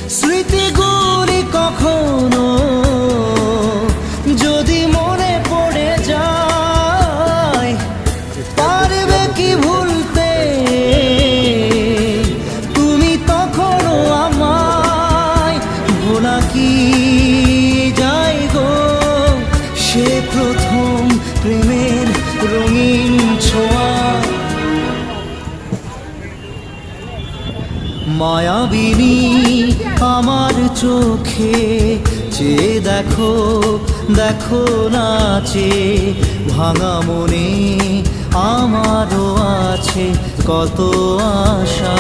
স্মৃতিগুলি কখনো যদি মনে পড়ে যায়, পারবে কি ভুলতে তুমি তখনও আমায়? ভোলা কি যায় গো সে প্রথম প্রেমের রঙিন ছোঁয়া? মায়াবিনী আমার চোখে চেয়ে দেখো, দেখো নাচে ভাঙা মনে আমারও আছে কত আশা।